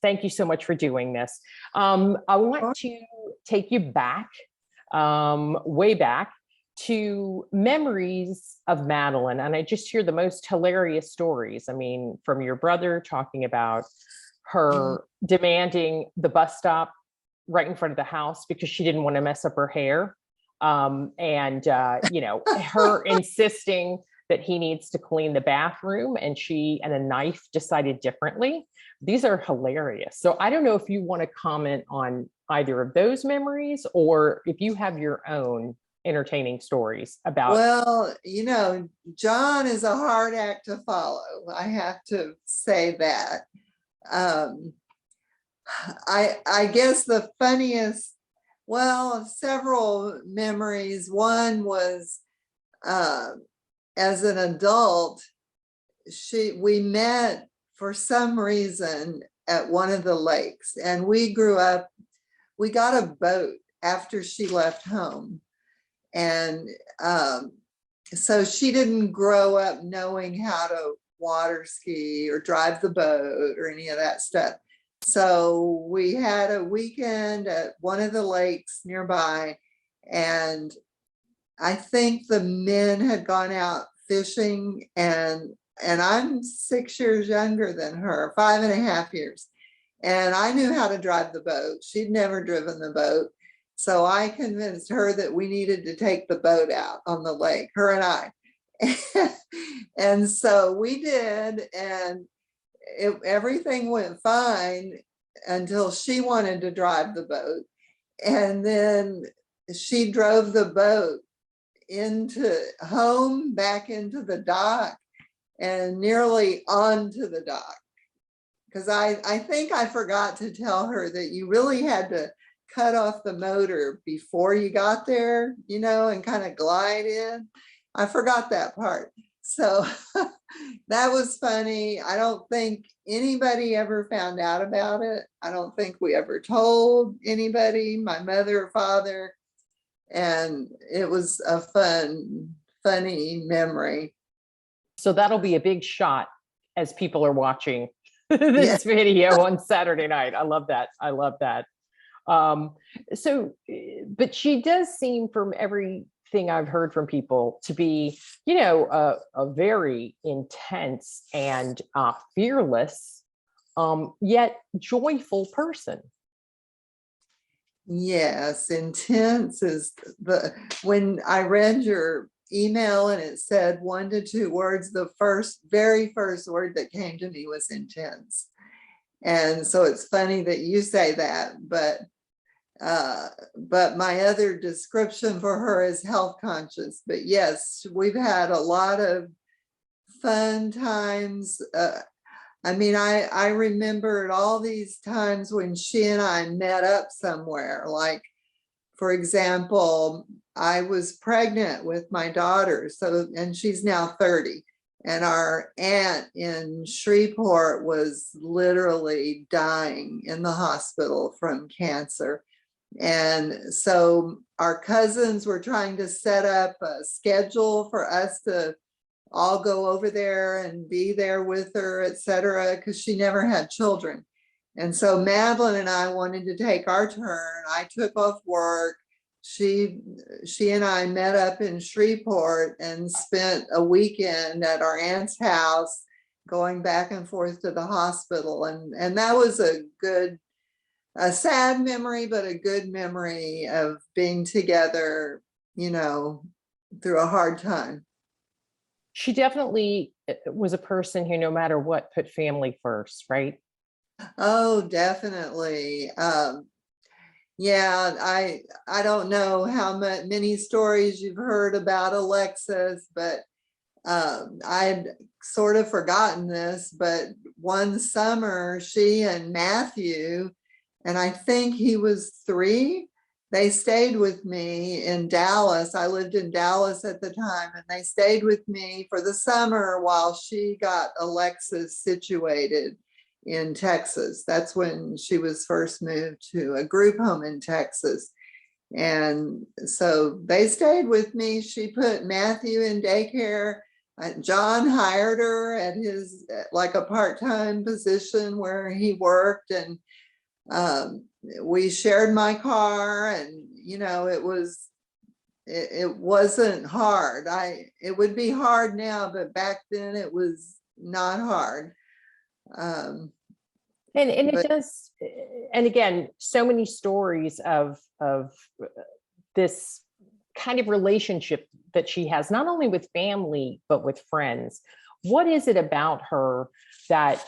Thank you so much for doing this. I want to take you back, way back to memories of Madeline. And I just hear the most hilarious stories. I mean, from your brother talking about her demanding the bus stop right in front of the house because she didn't want to mess up her hair. Her insisting that he needs to clean the bathroom, and she and a knife decided differently. These are hilarious. So I don't know if you want to comment on either of those memories, or if you have your own entertaining stories about. Well, John is a hard act to follow. I have to say that. I guess the funniest, several memories. One was as an adult, we met for some reason at one of the lakes, and we got a boat after she left home. And so she didn't grow up knowing how to water ski or drive the boat or any of that stuff. So we had a weekend at one of the lakes nearby, and I think the men had gone out fishing, and I'm 6 years younger than her, 5.5 years. And I knew how to drive the boat. She'd never driven the boat. So I convinced her that we needed to take the boat out on the lake, her and I. And so we did, and everything went fine until she wanted to drive the boat. And then she drove the boat back into the dock, and nearly onto the dock. Because I think I forgot to tell her that you really had to cut off the motor before you got there, and kind of glide in. I forgot that part. So that was funny. I don't think anybody ever found out about it. I don't think we ever told anybody, my mother or father. And it was a funny memory. So that'll be a big shot as people are watching this video on Saturday night. I love that. But she does seem, from everything I've heard from people, to be, a very intense and fearless, yet joyful person. Yes, intense is when I read your email and it said 1 to 2 words, the very first word that came to me was intense. And so it's funny that you say that, but my other description for her is health conscious. But yes, we've had a lot of fun times. I remembered all these times when she and I met up somewhere. Like, for example, I was pregnant with my daughter, and she's now 30. And our aunt in Shreveport was literally dying in the hospital from cancer. And so our cousins were trying to set up a schedule for us to all go over there and be there with her, etc., because she never had children. And so Madeline and I wanted to take our turn. I took off work. She and I met up in Shreveport and spent a weekend at our aunt's house, going back and forth to the hospital. And that was a sad memory, but a good memory of being together, through a hard time. She definitely was a person who, no matter what, put family first, right? Oh, definitely. I don't know how many stories you've heard about Alexis, but I'd sort of forgotten this, but one summer she and Matthew, and I think he was 3, they stayed with me in Dallas. I lived in Dallas at the time, and they stayed with me for the summer while she got Alexis situated in Texas. That's when she was first moved to a group home in Texas. And so they stayed with me. She put Matthew in daycare. John hired her at his, like a part-time position where he worked, and we shared my car, and it wasn't hard. It would be hard now, but back then it was not hard. And it But does, and again, so many stories of this kind of relationship that she has, not only with family, but with friends. What is it about her that,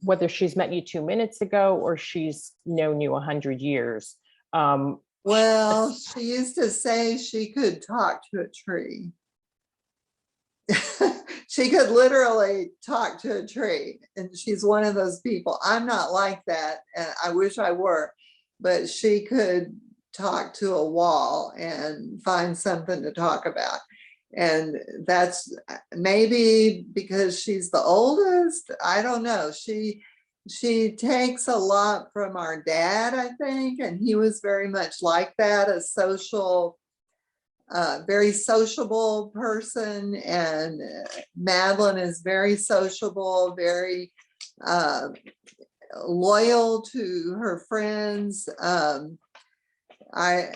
whether she's met you 2 minutes ago or she's known you 100 years? well, she used to say she could talk to a tree. She could literally talk to a tree, and she's one of those people. I'm not like that, and I wish I were, but she could talk to a wall and find something to talk about. And that's maybe because she's the oldest. I don't know. She takes a lot from our dad, I think, and he was very much like that, a social, very sociable person. And Madeline is very sociable, very loyal to her friends. I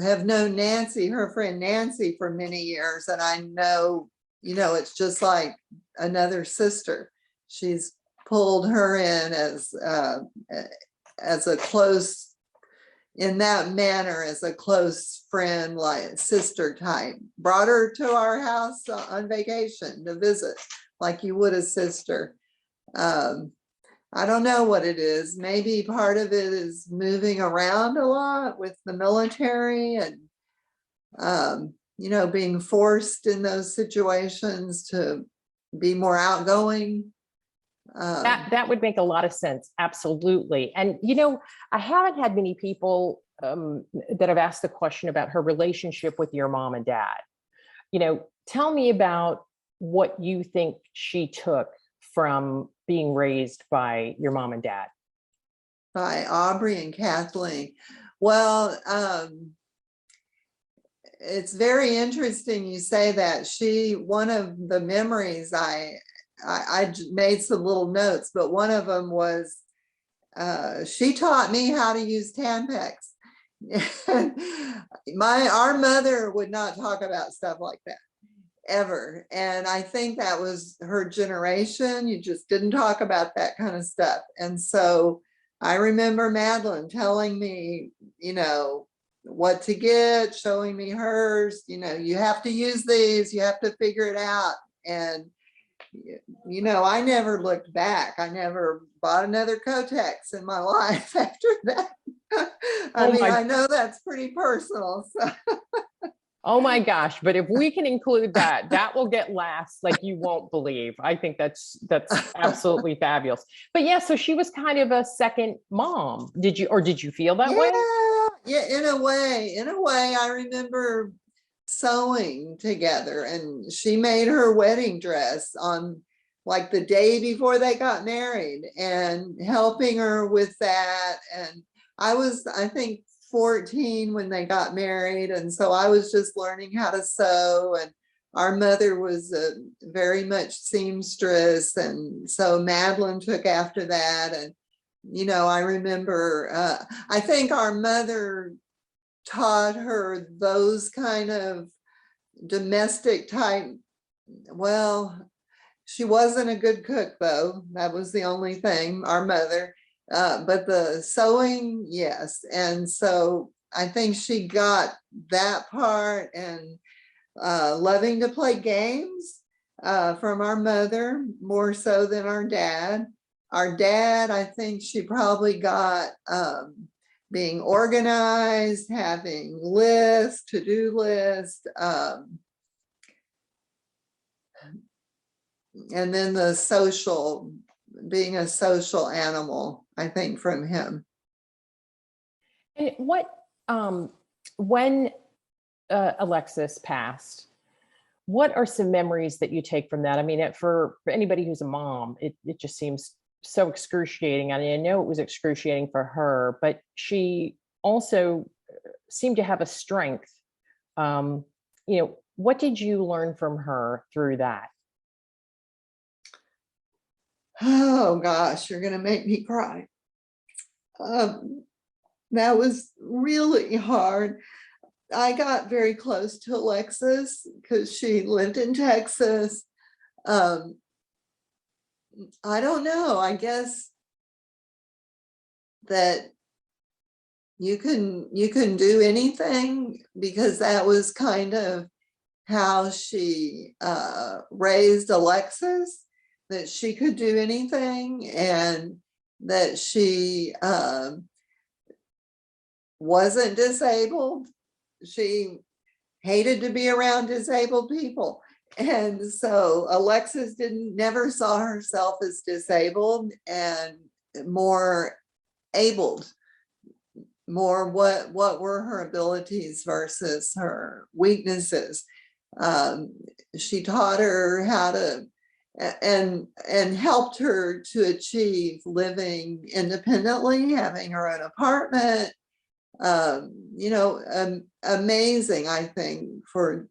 have known Nancy, her friend Nancy, for many years, and I know, it's just like another sister. She's pulled her in as a close, in that manner, as a close friend, like sister type. Brought her to our house on vacation to visit, like you would a sister. I don't know what it is. Maybe part of it is moving around a lot with the military, and being forced in those situations to be more outgoing. That would make a lot of sense. Absolutely. And, I haven't had many people that have asked the question about her relationship with your mom and dad. Tell me about what you think she took from being raised by your mom and dad. By Aubrey and Kathleen. Well, it's very interesting you say that. One of the memories, I made some little notes, but one of them was she taught me how to use Tampax. Our mother would not talk about stuff like that ever, and I think that was her generation. You just didn't talk about that kind of stuff. And so I remember Madeline telling me, what to get, showing me hers. You have to use these, you have to figure it out. And I never looked back. I never bought another Kotex in my life after that. I know that's pretty personal. So. Oh my gosh. But if we can include that, that will get laughs like you won't believe. I think that's absolutely fabulous. But yeah, so she was kind of a second mom. Did you feel that way? Yeah, in a way, I remember sewing together, and she made her wedding dress on like the day before they got married, and helping her with that. And I was, I think, 14 when they got married, and so I was just learning how to sew, and our mother was very much seamstress, and so Madeline took after that. And I remember I think our mother taught her those kind of domestic type. Well, she wasn't a good cook, though. That was the only thing, our mother. But the sewing, yes. And so I think she got that part, and loving to play games from our mother more so than our dad. Our dad, I think she probably got being organized, having lists, to-do lists, and then the social, being a social animal, I think, from him. And when Alexis passed, what are some memories that you take from that? I mean, for anybody who's a mom, it just seems so excruciating. I mean, I know it was excruciating for her, but she also seemed to have a strength. What did you learn from her through that? Oh gosh, you're gonna make me cry. That was really hard. I got very close to Alexis because she lived in Texas. Um, I don't know. I guess that you can do anything, because that was kind of how she raised Alexis, that she could do anything, and that she wasn't disabled. She hated to be around disabled people. And so Alexis never saw herself as disabled, and more abled, more what were her abilities versus her weaknesses. Um, she taught her how to and helped her to achieve living independently, having her own apartment. Amazing, I think, for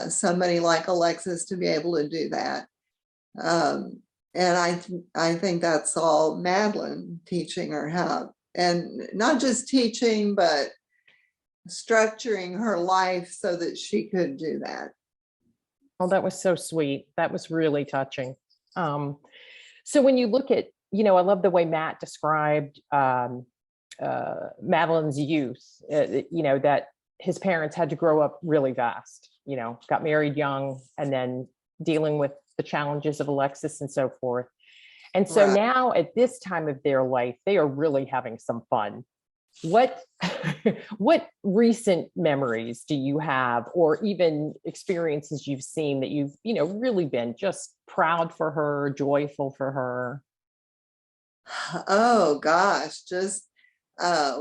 somebody like Alexis to be able to do that. And I think that's all Madeline teaching her how, and not just teaching, but structuring her life so that she could do that. Oh, that was so sweet. That was really touching. So when you look at, I love the way Matt described Madeline's youth, that his parents had to grow up really fast, got married young, and then dealing with the challenges of Alexis and so forth. And so Right. now at this time of their life, they are really having some fun. What what recent memories do you have, or even experiences you've seen that you've, really been just proud for her, joyful for her? Oh gosh, just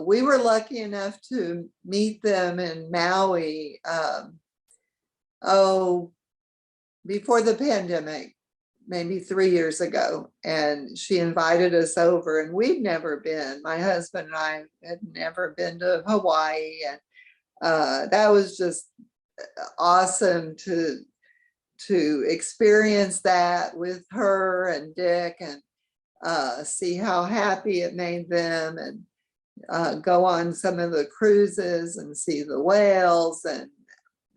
we were lucky enough to meet them in Maui. Oh, before the pandemic, maybe 3 years ago, and she invited us over, and we'd never been. My husband and I had never been to Hawaii, and that was just awesome to experience that with her and Dick, and see how happy it made them, and go on some of the cruises and see the whales, and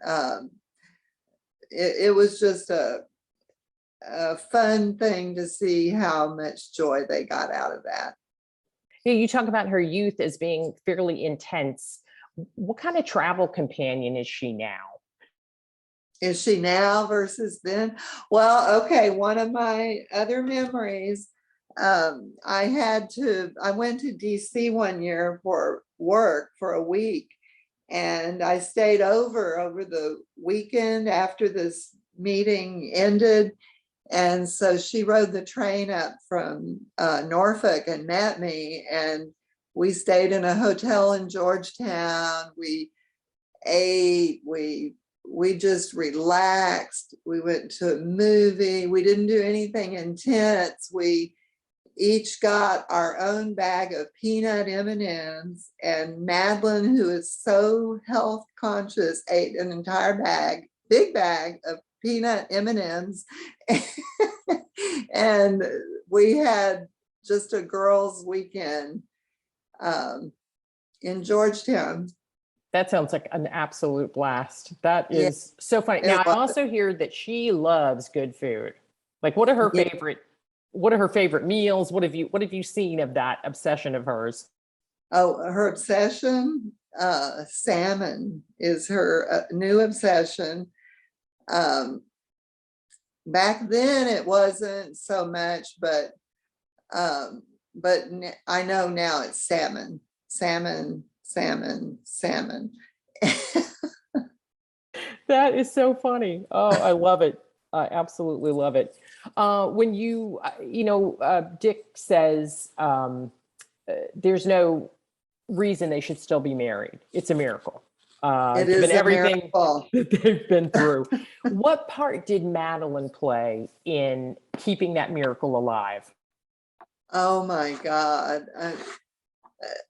um, it was just a fun thing to see how much joy they got out of that. You talk about her youth as being fairly intense. What kind of travel companion is she now? Is she now versus then? Well, okay, one of my other memories, I went to DC one year for work for a week, and I stayed over the weekend after this meeting ended. And so she rode the train up from Norfolk and met me, and we stayed in a hotel in Georgetown. We ate, we just relaxed. We went to a movie. We didn't do anything intense. We each got our own bag of peanut M&Ms, and Madeline, who is so health conscious, ate an entire big bag of peanut M&Ms. And we had just a girls' weekend in Georgetown. That sounds like an absolute blast. That Yeah, is so funny. Now, I also hear that she loves good food. Like, what are her yeah. favorite meals? What have you seen of that obsession of hers? Oh, her obsession, salmon is her new obsession. Back then it wasn't so much, but I know now it's salmon, salmon, salmon, salmon. That is so funny. Oh, I love it. I absolutely love it. When Dick says there's no reason they should still be married. It's a miracle, It given is a everything miracle. that they've been through. What part did Madeline play in keeping that miracle alive? Oh my God.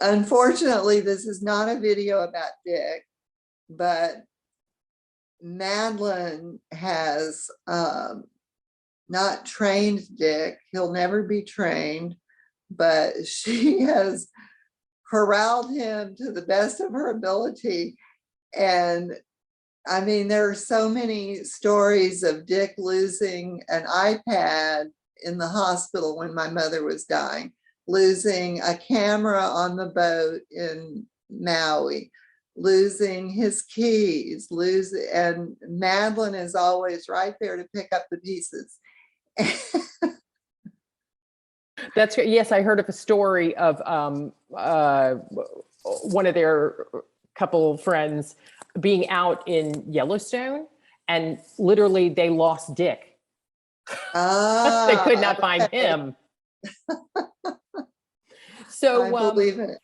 Unfortunately, this is not a video about Dick, but Madeline has not trained Dick. He'll never be trained, but she has corralled him to the best of her ability. And I mean, there are so many stories of Dick losing an iPad in the hospital when my mother was dying, losing a camera on the boat in Maui, losing his keys, and Madeline is always right there to pick up the pieces. That's great. Yes, I heard of a story of one of their couple friends being out in Yellowstone, and literally they lost Dick. They could not find him. So I believe it.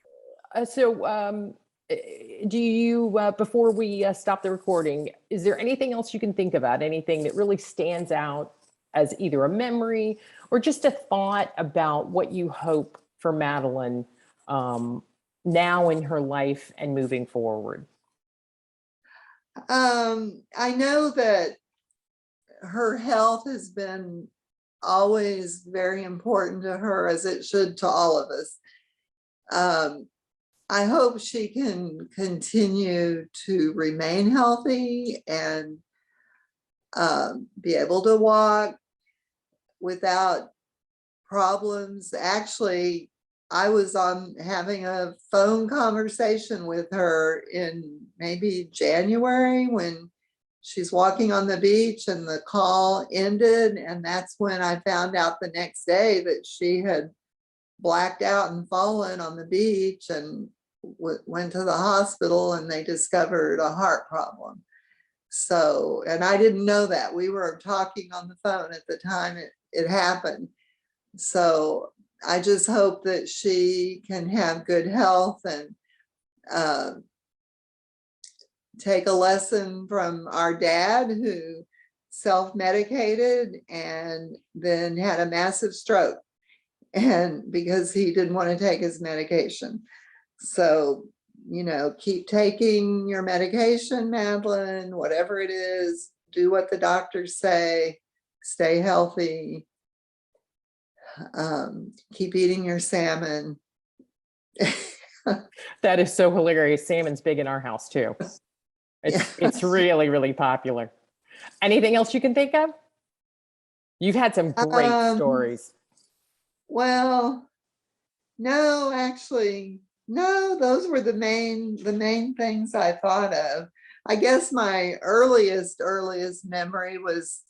Do you, before we stop the recording, is there anything else you can think about? Anything that really stands out as either a memory or just a thought about what you hope for Madeline now in her life and moving forward? I know that her health has been always very important to her, as it should to all of us. I hope she can continue to remain healthy and be able to walk without problems. Actually, I was having a phone conversation with her in maybe January when she's walking on the beach and the call ended. And that's when I found out the next day that she had blacked out and fallen on the beach and went to the hospital, and they discovered a heart problem. So, and I didn't know that. We were talking on the phone at the time it happened. So I just hope that she can have good health and take a lesson from our dad, who self-medicated and then had a massive stroke, and because he didn't want to take his medication. So, you know, keep taking your medication, Madeline, whatever it is, do what the doctors say, stay healthy, keep eating your salmon. That is so hilarious. Salmon's big in our house too. It's really, really popular. Anything else you can think of? You've had some great stories. Well, no, actually, no, those were the main things I thought of. I guess my earliest memory was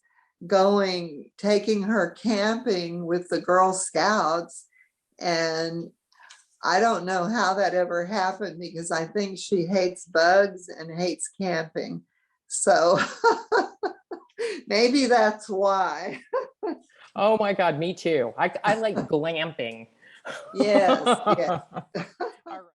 taking her camping with the Girl Scouts. And I don't know how that ever happened, because I think she hates bugs and hates camping. So maybe that's why. Oh my God, me too. I like glamping. Yes, yeah.